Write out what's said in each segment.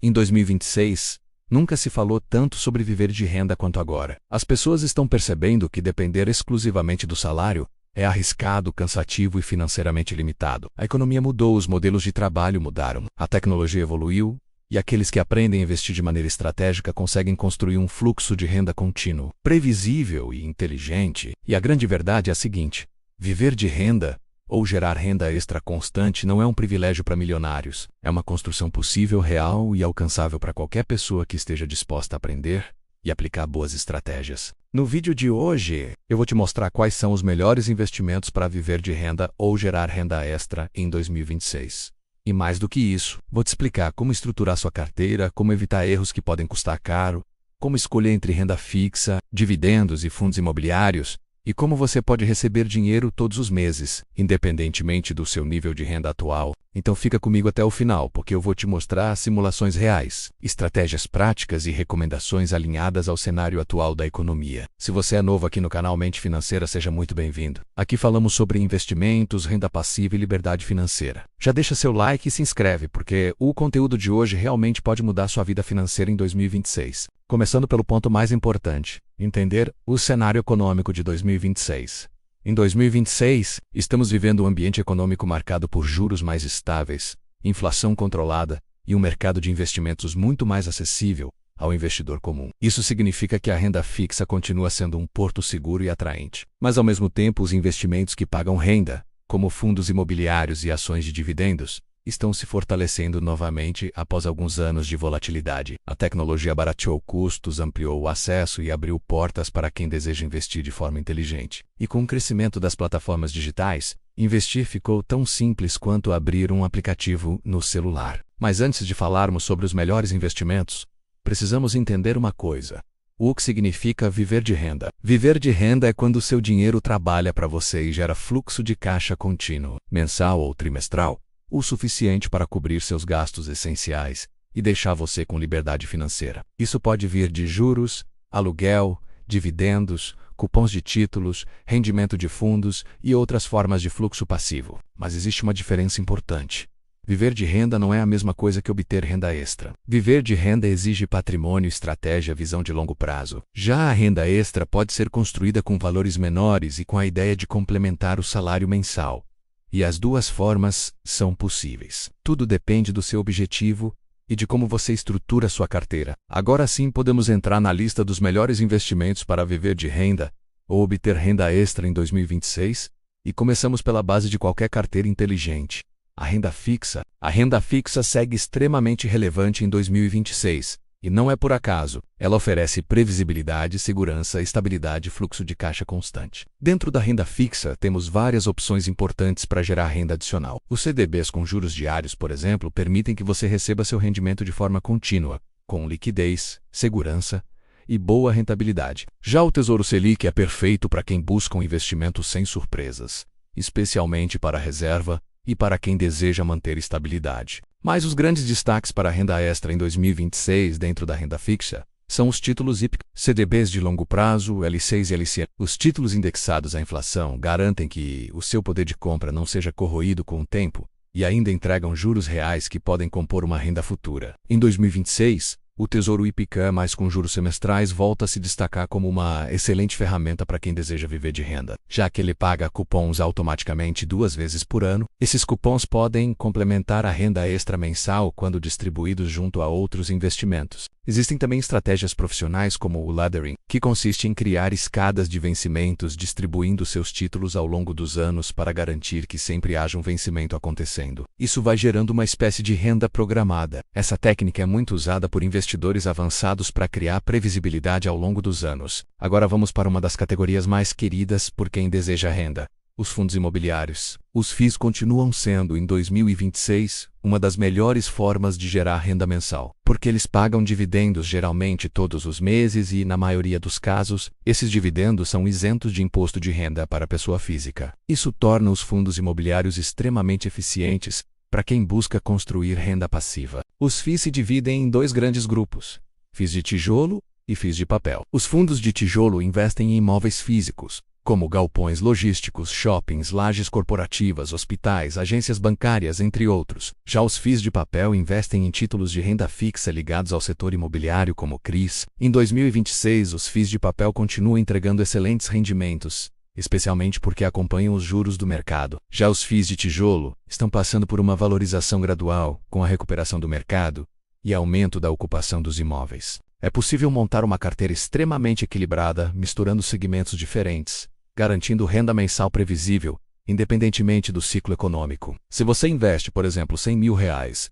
Em 2026, nunca se falou tanto sobre viver de renda quanto agora. As pessoas estão percebendo que depender exclusivamente do salário é arriscado, cansativo e financeiramente limitado. A economia mudou, os modelos de trabalho mudaram, a tecnologia evoluiu, e aqueles que aprendem a investir de maneira estratégica conseguem construir um fluxo de renda contínuo, previsível e inteligente. E a grande verdade é a seguinte: viver de renda ou gerar renda extra constante não é um privilégio para milionários. É uma construção possível, real e alcançável para qualquer pessoa que esteja disposta a aprender e aplicar boas estratégias. No vídeo de hoje, eu vou te mostrar quais são os melhores investimentos para viver de renda ou gerar renda extra em 2026. E mais do que isso, vou te explicar como estruturar sua carteira, como evitar erros que podem custar caro, como escolher entre renda fixa, dividendos e fundos imobiliários, e como você pode receber dinheiro todos os meses, independentemente do seu nível de renda atual. Então fica comigo até o final, porque eu vou te mostrar simulações reais, estratégias práticas e recomendações alinhadas ao cenário atual da economia. Se você é novo aqui no canal Mente Financeira, seja muito bem-vindo. Aqui falamos sobre investimentos, renda passiva e liberdade financeira. Já deixa seu like e se inscreve, porque o conteúdo de hoje realmente pode mudar sua vida financeira em 2026. Começando pelo ponto mais importante: entender o cenário econômico de 2026. Em 2026, estamos vivendo um ambiente econômico marcado por juros mais estáveis, inflação controlada e um mercado de investimentos muito mais acessível ao investidor comum. Isso significa que a renda fixa continua sendo um porto seguro e atraente. Mas, ao mesmo tempo, os investimentos que pagam renda, como fundos imobiliários e ações de dividendos, estão se fortalecendo novamente após alguns anos de volatilidade. A tecnologia barateou custos, ampliou o acesso e abriu portas para quem deseja investir de forma inteligente. E com o crescimento das plataformas digitais, investir ficou tão simples quanto abrir um aplicativo no celular. Mas antes de falarmos sobre os melhores investimentos, precisamos entender uma coisa: o que significa viver de renda. Viver de renda é quando o seu dinheiro trabalha para você e gera fluxo de caixa contínuo, mensal ou trimestral, o suficiente para cobrir seus gastos essenciais e deixar você com liberdade financeira. Isso pode vir de juros, aluguel, dividendos, cupons de títulos, rendimento de fundos e outras formas de fluxo passivo. Mas existe uma diferença importante. Viver de renda não é a mesma coisa que obter renda extra. Viver de renda exige patrimônio, estratégia, visão de longo prazo. Já a renda extra pode ser construída com valores menores e com a ideia de complementar o salário mensal. E as duas formas são possíveis. Tudo depende do seu objetivo e de como você estrutura sua carteira. Agora sim podemos entrar na lista dos melhores investimentos para viver de renda ou obter renda extra em 2026, e começamos pela base de qualquer carteira inteligente: a renda fixa. A renda fixa segue extremamente relevante em 2026. E não é por acaso. Ela oferece previsibilidade, segurança, estabilidade e fluxo de caixa constante. Dentro da renda fixa, temos várias opções importantes para gerar renda adicional. Os CDBs com juros diários, por exemplo, permitem que você receba seu rendimento de forma contínua, com liquidez, segurança e boa rentabilidade. Já o Tesouro Selic é perfeito para quem busca um investimento sem surpresas, especialmente para a reserva e para quem deseja manter estabilidade. Mas os grandes destaques para a renda extra em 2026 dentro da renda fixa são os títulos hípicos, CDBs de longo prazo, L6 e LCA. Os títulos indexados à inflação garantem que o seu poder de compra não seja corroído com o tempo e ainda entregam juros reais que podem compor uma renda futura. Em 2026, o Tesouro IPCA mais com juros semestrais volta a se destacar como uma excelente ferramenta para quem deseja viver de renda, já que ele paga cupons automaticamente 2 vezes por ano. Esses cupons podem complementar a renda extra mensal quando distribuídos junto a outros investimentos. Existem também estratégias profissionais como o laddering, que consiste em criar escadas de vencimentos distribuindo seus títulos ao longo dos anos para garantir que sempre haja um vencimento acontecendo. Isso vai gerando uma espécie de renda programada. Essa técnica é muito usada por investidores avançados para criar previsibilidade ao longo dos anos. Agora vamos para uma das categorias mais queridas por quem deseja renda: os fundos imobiliários. Os FIIs continuam sendo, em 2026, uma das melhores formas de gerar renda mensal, porque eles pagam dividendos geralmente todos os meses e, na maioria dos casos, esses dividendos são isentos de imposto de renda para a pessoa física. Isso torna os fundos imobiliários extremamente eficientes para quem busca construir renda passiva. Os FIIs se dividem em 2 grandes grupos: FIIs de tijolo e FIIs de papel. Os fundos de tijolo investem em imóveis físicos, como galpões logísticos, shoppings, lajes corporativas, hospitais, agências bancárias, entre outros. Já os FIIs de papel investem em títulos de renda fixa ligados ao setor imobiliário, como CRIs. Em 2026, os FIIs de papel continuam entregando excelentes rendimentos, especialmente porque acompanham os juros do mercado. Já os FIIs de tijolo estão passando por uma valorização gradual, com a recuperação do mercado e aumento da ocupação dos imóveis. É possível montar uma carteira extremamente equilibrada, misturando segmentos diferentes, garantindo renda mensal previsível, independentemente do ciclo econômico. Se você investe, por exemplo, R$100 mil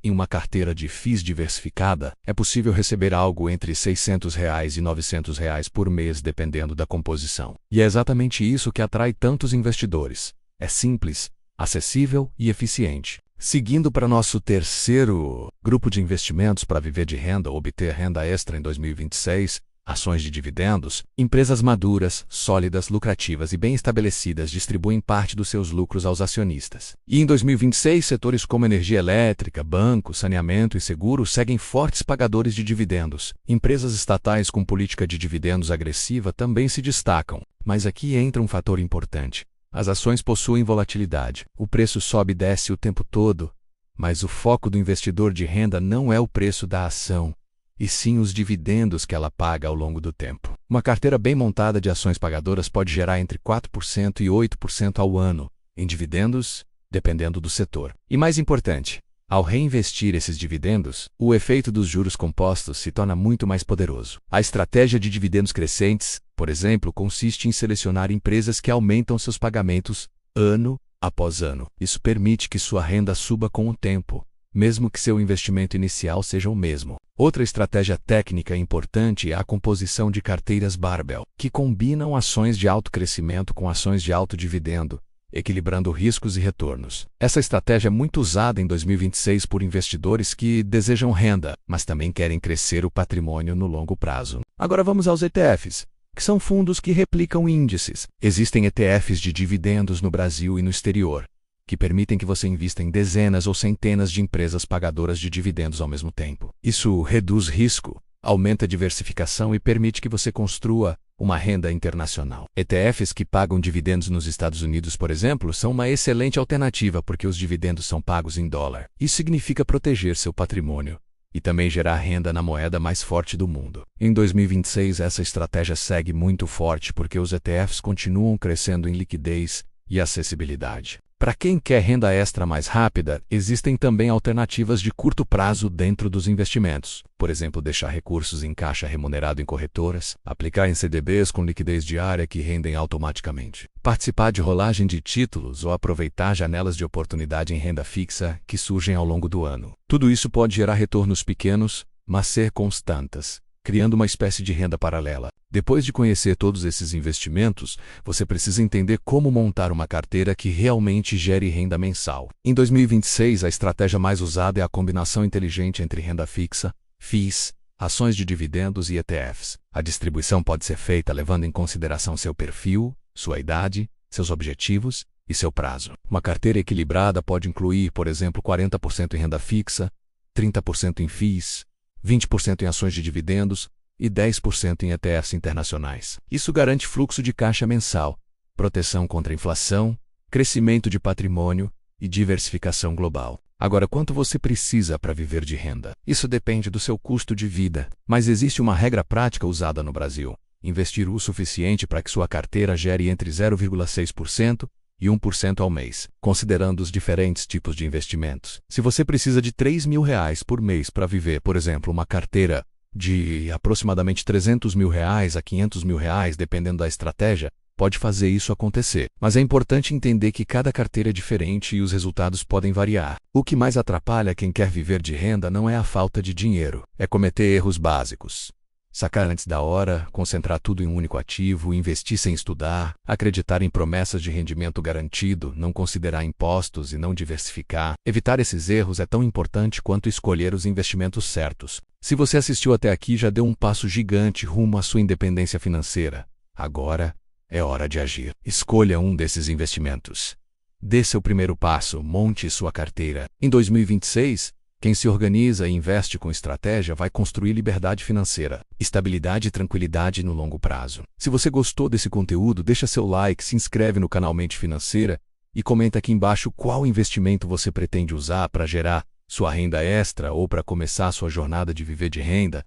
em uma carteira de FIIs diversificada, é possível receber algo entre R$600 e R$900 por mês, dependendo da composição. E é exatamente isso que atrai tantos investidores. É simples, acessível e eficiente. Seguindo para nosso terceiro grupo de investimentos para viver de renda ou obter renda extra em 2026, ações de dividendos, empresas maduras, sólidas, lucrativas e bem estabelecidas distribuem parte dos seus lucros aos acionistas. E em 2026, setores como energia elétrica, banco, saneamento e seguro seguem fortes pagadores de dividendos. Empresas estatais com política de dividendos agressiva também se destacam. Mas aqui entra um fator importante. As ações possuem volatilidade. O preço sobe e desce o tempo todo, mas o foco do investidor de renda não é o preço da ação, e sim os dividendos que ela paga ao longo do tempo. Uma carteira bem montada de ações pagadoras pode gerar entre 4% e 8% ao ano em dividendos, dependendo do setor. E mais importante, ao reinvestir esses dividendos, o efeito dos juros compostos se torna muito mais poderoso. A estratégia de dividendos crescentes, por exemplo, consiste em selecionar empresas que aumentam seus pagamentos ano após ano. Isso permite que sua renda suba com o tempo, mesmo que seu investimento inicial seja o mesmo. Outra estratégia técnica importante é a composição de carteiras barbell, que combinam ações de alto crescimento com ações de alto dividendo, equilibrando riscos e retornos. Essa estratégia é muito usada em 2026 por investidores que desejam renda, mas também querem crescer o patrimônio no longo prazo. Agora vamos aos ETFs, que são fundos que replicam índices. Existem ETFs de dividendos no Brasil e no exterior, que permitem que você invista em dezenas ou centenas de empresas pagadoras de dividendos ao mesmo tempo. Isso reduz risco, aumenta a diversificação e permite que você construa uma renda internacional. ETFs que pagam dividendos nos Estados Unidos, por exemplo, são uma excelente alternativa porque os dividendos são pagos em dólar. Isso significa proteger seu patrimônio e também gerar renda na moeda mais forte do mundo. Em 2026, essa estratégia segue muito forte porque os ETFs continuam crescendo em liquidez e acessibilidade. Para quem quer renda extra mais rápida, existem também alternativas de curto prazo dentro dos investimentos. Por exemplo, deixar recursos em caixa remunerado em corretoras, aplicar em CDBs com liquidez diária que rendem automaticamente, participar de rolagem de títulos ou aproveitar janelas de oportunidade em renda fixa que surgem ao longo do ano. Tudo isso pode gerar retornos pequenos, mas ser constantes, criando uma espécie de renda paralela. Depois de conhecer todos esses investimentos, você precisa entender como montar uma carteira que realmente gere renda mensal. Em 2026, a estratégia mais usada é a combinação inteligente entre renda fixa, FIIs, ações de dividendos e ETFs. A distribuição pode ser feita levando em consideração seu perfil, sua idade, seus objetivos e seu prazo. Uma carteira equilibrada pode incluir, por exemplo, 40% em renda fixa, 30% em FIIs, 20% em ações de dividendos e 10% em ETFs internacionais. Isso garante fluxo de caixa mensal, proteção contra a inflação, crescimento de patrimônio e diversificação global. Agora, quanto você precisa para viver de renda? Isso depende do seu custo de vida, mas existe uma regra prática usada no Brasil: investir o suficiente para que sua carteira gere entre 0,6% e 1% ao mês, considerando os diferentes tipos de investimentos. Se você precisa de R$3 mil por mês para viver, por exemplo, uma carteira de aproximadamente R$300 mil a R$500 mil, dependendo da estratégia, pode fazer isso acontecer. Mas é importante entender que cada carteira é diferente e os resultados podem variar. O que mais atrapalha quem quer viver de renda não é a falta de dinheiro, é cometer erros básicos. Sacar antes da hora, concentrar tudo em um único ativo, investir sem estudar, acreditar em promessas de rendimento garantido, não considerar impostos e não diversificar. Evitar esses erros é tão importante quanto escolher os investimentos certos. Se você assistiu até aqui, já deu um passo gigante rumo à sua independência financeira. Agora é hora de agir. Escolha um desses investimentos. Dê seu primeiro passo, monte sua carteira. Em 2026, Quem se organiza e investe com estratégia vai construir liberdade financeira, estabilidade e tranquilidade no longo prazo. Se você gostou desse conteúdo, deixa seu like, se inscreve no canal Mente Financeira e comenta aqui embaixo qual investimento você pretende usar para gerar sua renda extra ou para começar sua jornada de viver de renda.